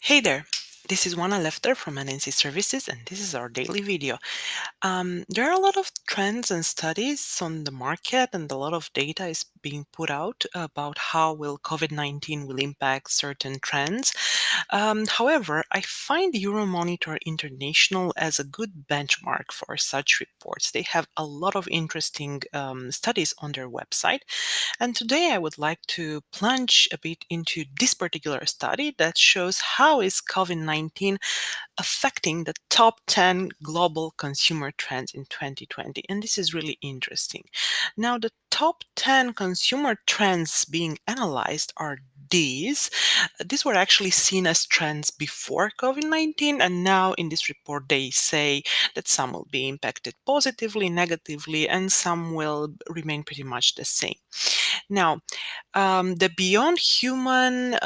Hey there, this is Juana Lefter from NNC Services, and this is our daily video. There are a lot of trends and studies on the market, and a lot of data is being put out about how will COVID-19 will impact certain trends. However, I find Euromonitor International as a good benchmark for such reports. They have a lot of interesting studies on their website, and today I would like to plunge a bit into this particular study that shows how is COVID-19 affecting the top 10 global consumer trends in 2020. And this is really interesting. Now, the top 10 consumer trends being analyzed are these. These were actually seen as trends before COVID-19, and now in this report they say that some will be impacted positively, negatively, and some will remain pretty much the same. Now, the beyond human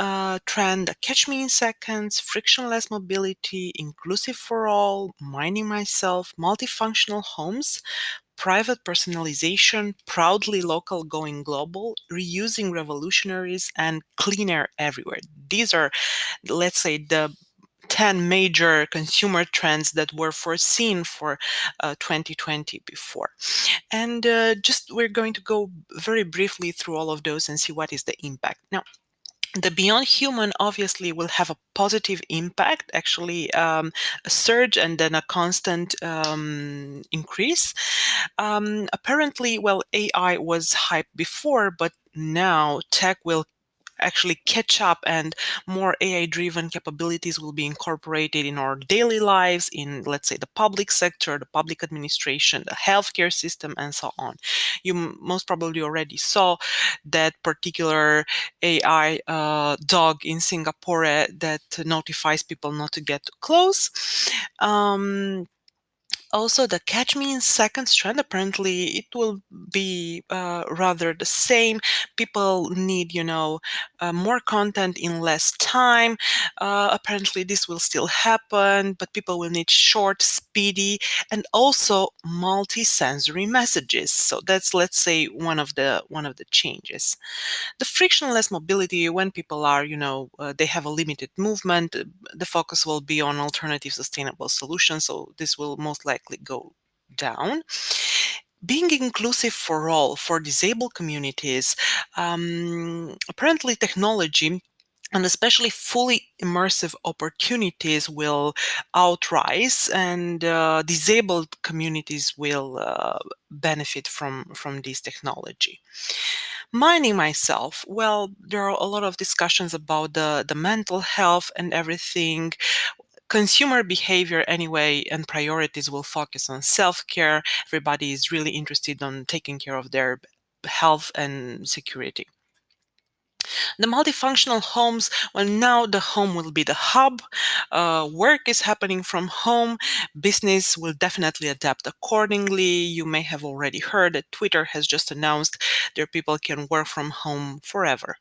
trend, catch me in seconds, frictionless mobility, inclusive for all, minding myself, multifunctional homes, private personalization, proudly local going global, reusing revolutionaries, and clean air everywhere. These are, let's say, the 10 major consumer trends that were foreseen for 2020 before. And just we're going to go very briefly through all of those and see what is the impact. Now, the beyond human obviously will have a positive impact, actually a surge and then a constant increase. Apparently, well, AI was hyped before, but now tech will actually catch up and more AI driven capabilities will be incorporated in our daily lives, in, let's say, the public sector, the public administration, the healthcare system, and so on. You most probably already saw that particular AI dog in Singapore that notifies people not to get too close. Also, the catch me in seconds trend, apparently it will be rather the same. People need, more content in less time. Apparently this will still happen, but people will need short, speedy, and also multi-sensory messages. So that's, let's say, one of the changes. The frictionless mobility, when people are, they have a limited movement, the focus will be on alternative sustainable solutions. So this will most likely go down. Being inclusive for all, for disabled communities, apparently technology and especially fully immersive opportunities will outrise, and disabled communities will benefit from this technology. Minding myself, well, there are a lot of discussions about the mental health and everything. Consumer behavior anyway and priorities will focus on self-care. Everybody is really interested on taking care of their health and security. The multifunctional homes, well, now the home will be the hub. Work is happening from home. Business will definitely adapt accordingly. You may have already heard that Twitter has just announced their people can work from home forever.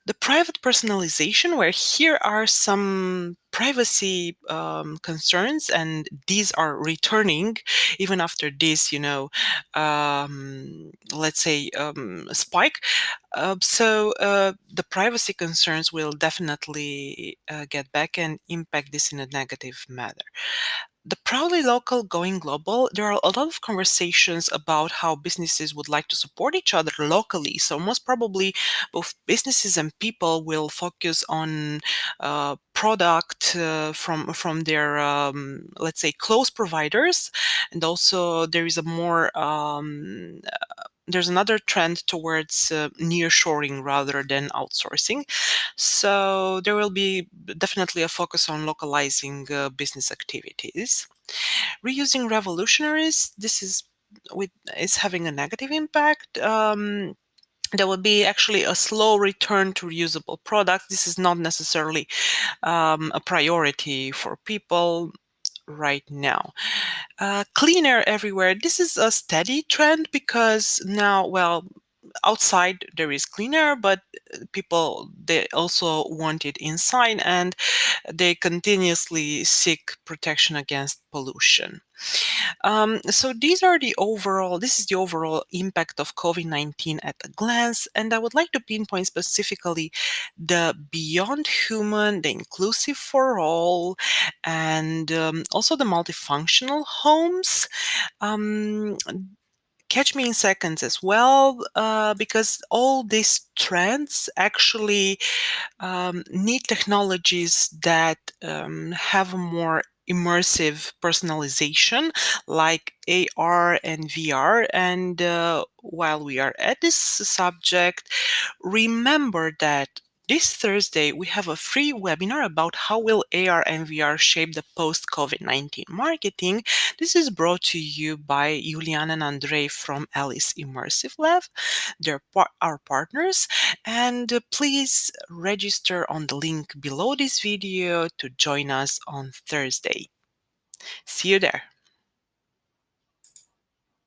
The private personalization, where here are some privacy concerns, and these are returning even after this, let's say, spike. The privacy concerns will definitely get back and impact this in a negative manner. The proudly local going global, there are a lot of conversations about how businesses would like to support each other locally. So most probably both businesses and people will focus on product from their, let's say, close providers. And also there is a more there's another trend towards nearshoring rather than outsourcing. So there will be definitely a focus on localizing business activities. Reusing revolutionaries, this is having a negative impact. There will be actually a slow return to reusable products. This is not necessarily a priority for people right now. Clean air everywhere. This is a steady trend because now, well, outside there is clean air, but people, they also want it inside, and they continuously seek protection against pollution. So this is the overall impact of COVID-19 at a glance, and I would like to pinpoint specifically the beyond human, the inclusive for all, and also the multifunctional homes. Um, Catch me in seconds as well, because all these trends actually need technologies that have a more immersive personalization, like AR and VR. And while we are at this subject, remember that this Thursday we have a free webinar about how will AR and VR shape the post-COVID-19 marketing. This is brought to you by Julian and Andrei from Alice Immersive Lab. They're our partners, and please register on the link below this video to join us on Thursday. See you there.